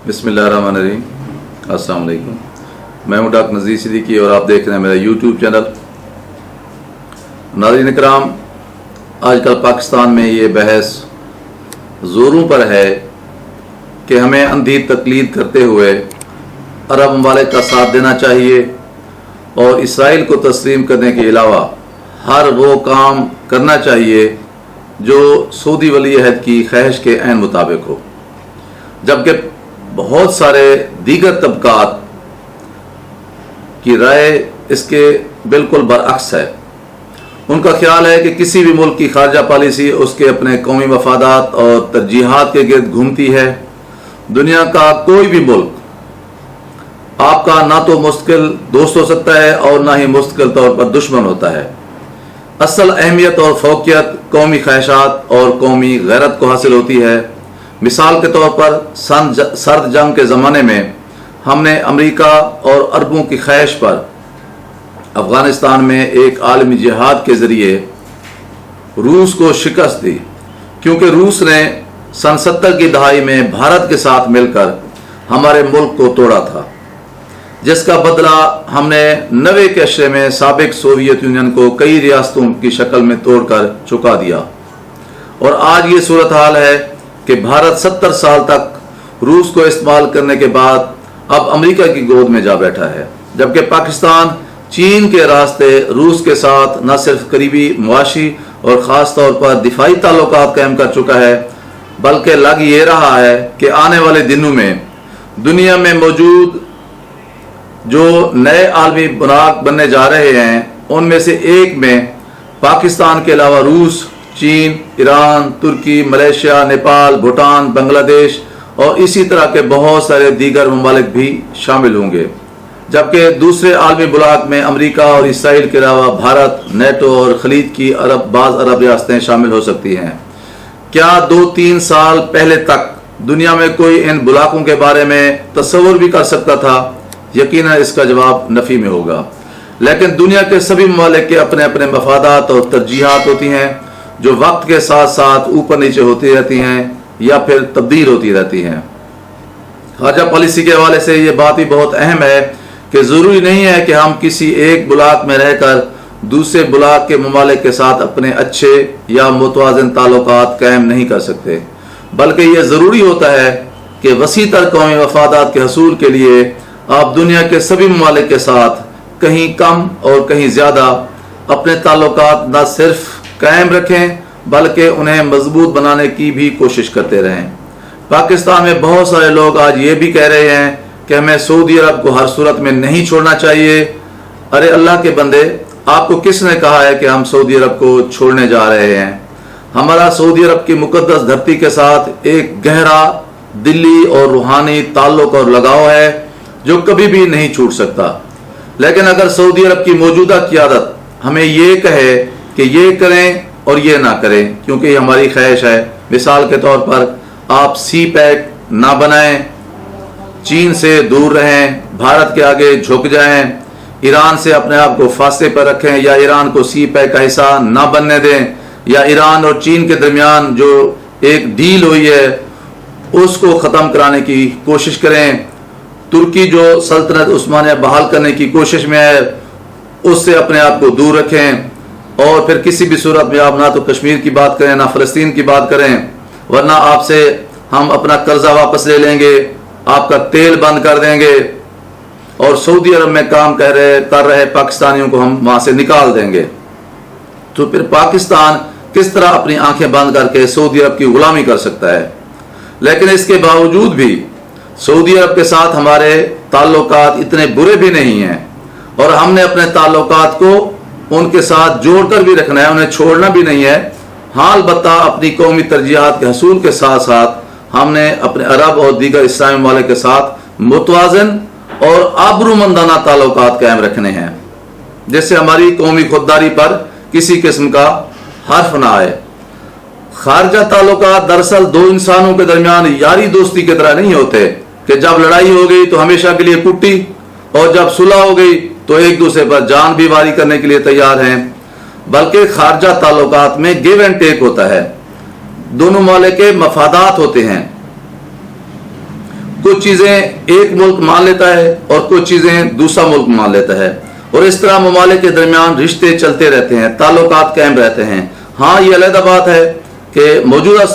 बिस्मिल्लाहिर्रहमानिर्रहीम। अस्सलाम वालेकुम। मैं हूं डॉक्टर नज़ीर सिद्दीकी और आप देख रहे हैं मेरा यूट्यूब चैनल। नाज़रीन इकराम, आजकल पाकिस्तान में ये बहस ज़ोरों पर है कि हमें अंधी तकलीद करते हुए अरब ममालिक का साथ देना चाहिए और इसराइल को तस्लीम करने के अलावा हर वो काम करना चाहिए जो सऊदी वली अहद की ख्वाहिश के ऐन मुताबिक हो, जबकि बहुत सारे दीगर तबकात की राय इसके बिल्कुल बरअक्स है। उनका ख्याल है कि किसी भी मुल्क की खारजा पॉलिसी उसके अपने कौमी मफादात और तरजीहात के गिर्द घूमती है। दुनिया का कोई भी मुल्क आपका ना तो मुस्तकिल दोस्त हो सकता है और ना ही मुस्तकिल तौर पर दुश्मन होता है। असल अहमियत और फौकियत कौमी ख्वाहिशात और कौमी गैरत को हासिल होती है। मिसाल के तौर पर सर्द जंग के ज़माने में हमने अमेरिका और अरबों की ख्वाहिश पर अफ़गानिस्तान में एक आलमी जिहाद के ज़रिए रूस को शिकस्त दी, क्योंकि रूस ने सन 70 की दहाई में भारत के साथ मिलकर हमारे मुल्क को तोड़ा था, जिसका बदला हमने 90 के अशरे में साबिक सोवियत यूनियन को कई रियासतों की शक्ल में तोड़कर चुका दिया। और आज ये सूरत हाल है कि भारत 70 साल तक रूस को इस्तेमाल करने के बाद अब अमेरिका की गोद में जा बैठा है, जबकि पाकिस्तान चीन के रास्ते रूस के साथ न सिर्फ करीबी मुआशी और ख़ास तौर पर दिफाई ताल्लुकात कायम कर चुका है, बल्कि लग ये रहा है कि आने वाले दिनों में दुनिया में मौजूद जो नए आलमी बुनियाद बनने जा रहे हैं उनमें से एक में पाकिस्तान के अलावा रूस, चीन, ईरान, तुर्की, मलेशिया, नेपाल, भूटान, बांग्लादेश और इसी तरह के बहुत सारे दीगर ममालिक भी शामिल होंगे, जबकि दूसरे आलमी बुनियाद में अमेरिका और इसराइल के अलावा भारत, नेटो और खलीज की बाज़ अरब रियासतें शामिल हो सकती हैं। क्या 2-3 साल पहले तक दुनिया में कोई इन बुलाकों के बारे में तस्वुर भी कर सकता था? यकीनन इसका जवाब नफ़ी में होगा। लेकिन दुनिया के सभी ममालिक के अपने अपने मफादात और तरजीहात होती हैं जो वक्त के साथ साथ ऊपर नीचे होती रहती हैं या फिर तब्दील होती रहती हैं। खारजा पॉलिसी के हवाले से ये बात भी बहुत अहम है कि ज़रूरी नहीं है कि हम किसी एक बुलाक में रहकर दूसरे बुलाक के ममालिक के साथ अपने अच्छे या मुतवाज़िन ताल्लुकात कायम नहीं कर सकते, बल्कि यह ज़रूरी होता है कि वसी तर कौमी मफादात के हसूल के लिए आप दुनिया के सभी ममालिक के साथ कहीं कम और कहीं ज़्यादा अपने ताल्लुकात न सिर्फ कायम रखें बल्कि उन्हें मजबूत बनाने की भी कोशिश करते रहें। पाकिस्तान में बहुत सारे लोग आज ये भी कह रहे हैं कि हमें सऊदी अरब को हर सूरत में नहीं छोड़ना चाहिए। अरे अल्लाह के बंदे, आपको किसने कहा है कि हम सऊदी अरब को छोड़ने जा रहे हैं? हमारा सऊदी अरब की मुकद्दस धरती के साथ एक गहरा दिली और रूहानी ताल्लुक और लगाव है जो कभी भी नहीं छूट सकता। लेकिन अगर सऊदी अरब की मौजूदा क़ियादत हमें ये कहे कि ये करें और ये ना करें क्योंकि ये हमारी ख्वाहिश है, मिसाल के तौर पर आप सी पैक ना बनाएं, चीन से दूर रहें, भारत के आगे झुक जाएं, ईरान से अपने आप को फासले पर रखें या ईरान को सी पैक का हिस्सा ना बनने दें, या ईरान और चीन के दरमियान जो एक डील हुई है उसको ख़त्म कराने की कोशिश करें, तुर्की जो सल्तनत उस्मानिया बहाल करने की कोशिश में है उससे अपने आप को दूर रखें, और फिर किसी भी सूरत में आप ना तो कश्मीर की बात करें ना फ़लस्तीन की बात करें, वरना आपसे हम अपना कर्जा वापस ले लेंगे, आपका तेल बंद कर देंगे और सऊदी अरब में काम कर रहे पाकिस्तानियों को हम वहाँ से निकाल देंगे। तो फिर पाकिस्तान किस तरह अपनी आंखें बंद करके सऊदी अरब की गुलामी कर सकता है? लेकिन इसके बावजूद भी सऊदी अरब के साथ हमारे ताल्लुकात इतने बुरे भी नहीं हैं और हमने अपने ताल्लुकात को उनके साथ जोड़कर भी रखना है, उन्हें छोड़ना भी नहीं है। हाल बता अपनी कौमी तरजीहात के हसूल के साथ साथ हमने अपने अरब और दीगर इस्लामी ममालिक के साथ मुतवाज़िन और आबरूमंदाना ताल्लुकात कायम रखने हैं, जिससे हमारी कौमी खुददारी पर किसी किस्म का हर्फ ना आए। खारजा ताल्लुकात दरअसल दो इंसानों के दरमियान यारी दोस्ती की तरह नहीं होते कि जब लड़ाई हो गई तो हमेशा के लिए कुट्टी और जब सुलह हो गई तो एक दूसरे पर जान भी वारी करने के लिए तैयार हैं, बल्कि खारजा ताल्लुकात में गिव एंड टेक होता है। दोनों ममालिक के मफादात होते हैं। कुछ चीजें एक मुल्क मान लेता है और कुछ चीजें दूसरा मुल्क मान लेता है, और इस तरह ममालिक के दरमियान रिश्ते चलते रहते हैं, ताल्लुकात कायम रहते हैं। हाँ, ये अलग बात है कि मौजूदा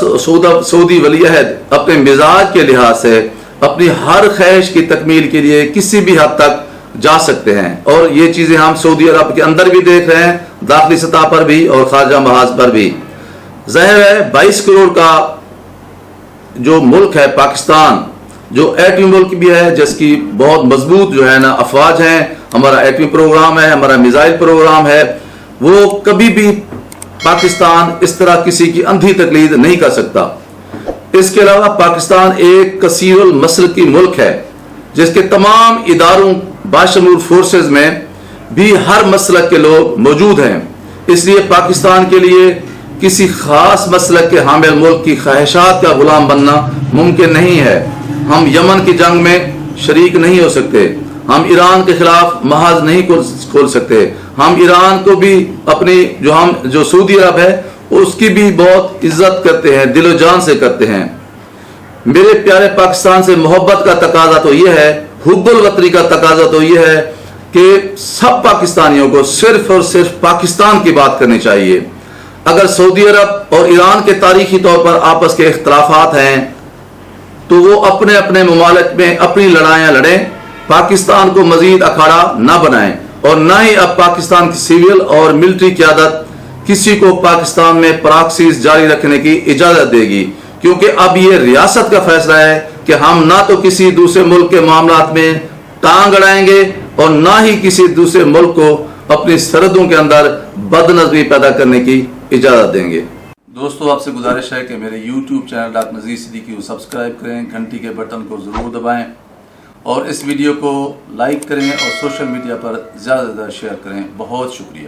सऊदी वली अहद अपने मिजाज के लिहाज से अपनी हर ख्वाहिश की तकमील के लिए किसी भी हद तक जा सकते हैं, और ये चीजें हम सऊदी अरब के अंदर भी देख रहे हैं, दाखिली सतह पर भी और खारजा महाज पर भी। जाहिर है 22 करोड़ का जो मुल्क है पाकिस्तान, जो एटमी मुल्क भी है, जिसकी बहुत मजबूत जो है ना अफवाज हैं, हमारा एटमी प्रोग्राम है, हमारा मिसाइल प्रोग्राम है, वो कभी भी पाकिस्तान इस तरह किसी की अंधी तकलीद नहीं कर सकता। इसके अलावा पाकिस्तान एक कसीरुल मसलकी मुल्क है, जिसके तमाम इदारों बाशमूल फोर्सेस में भी हर मसलक के लोग मौजूद हैं। इसलिए पाकिस्तान के लिए किसी खास मसलक के हामिल मुल्क की ख्वाहिशात का गुलाम बनना मुमकिन नहीं है। हम यमन की जंग में शरीक नहीं हो सकते, हम ईरान के खिलाफ महाज नहीं खोल सकते, हम ईरान को भी अपनी जो सऊदी अरब है उसकी भी बहुत इज्जत करते हैं, दिलो जान से करते हैं। मेरे प्यारे पाकिस्तान से मोहब्बत का तकाजा तो यह है, हुब्बुल वतनी का तकाजा तो यह है कि सब पाकिस्तानियों को सिर्फ और सिर्फ पाकिस्तान की बात करनी चाहिए। अगर सऊदी अरब और ईरान के तारीखी तौर पर आपस के इख्तलाफात हैं तो वो अपने अपने ममालिक में अपनी लड़ाइयाँ लड़ें, पाकिस्तान को मजीद अखाड़ा ना बनाएं, और ना ही अब पाकिस्तान की सिविल और मिलिट्री क़यादत किसी को पाकिस्तान में प्रॉक्सीज जारी रखने की इजाज़त देगी, क्योंकि अब ये रियासत का फैसला है कि हम ना तो किसी दूसरे मुल्क के मामलात में टांग अड़ाएंगे और ना ही किसी दूसरे मुल्क को अपनी सरहदों के अंदर बदनज़मी पैदा करने की इजाज़त देंगे। दोस्तों, आपसे गुजारिश है कि मेरे YouTube चैनल डॉक्टर नज़ीर सिद्दीकी को सब्सक्राइब करें, घंटी के बटन को ज़रूर दबाएं और इस वीडियो को लाइक करें और सोशल मीडिया पर ज़्यादा से ज़्यादा शेयर करें। बहुत शुक्रिया।